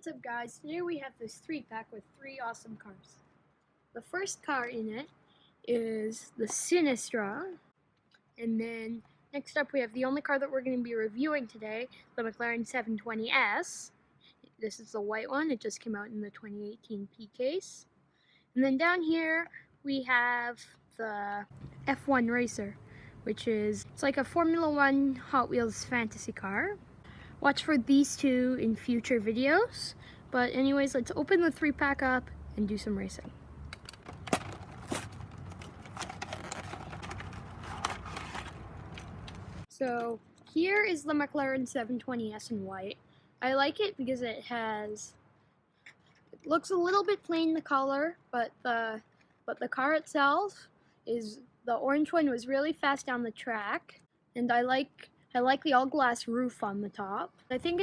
What's up guys, today we have this 3-pack with 3 awesome cars. The first car in it is the Sinistra, and then next up we have the only car that we're going to be reviewing today, the Mclaren 720S. This is the white one, it just came out in the 2018 P case. And then down here we have the F1 Racer, which is, it's like a Formula 1 Hot Wheels fantasy car. Watch for these two in future videos. But anyways, let's open the 3-pack up and do some racing. So here is the Mclaren 720S in white. I like it because it looks a little bit plain, the color, but the car itself is, the orange one was really fast down the track, and I like the all-glass roof on the top. I think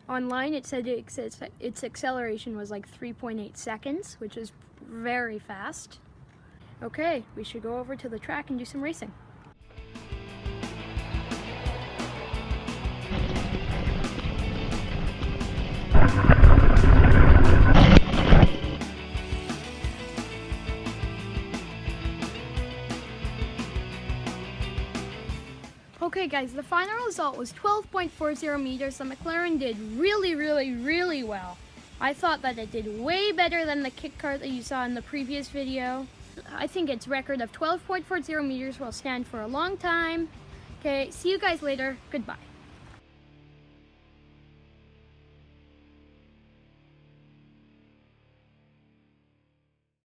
online it said its acceleration was like 3.8 seconds, which is very fast. Okay, we should go over to the track and do some racing. Okay guys, the final result was 12.40 meters. The Mclaren did really well. I thought that it did way better than the kit car that you saw in the previous video. I think its record of 12.40 meters will stand for a long time. Okay, see you guys later. Goodbye.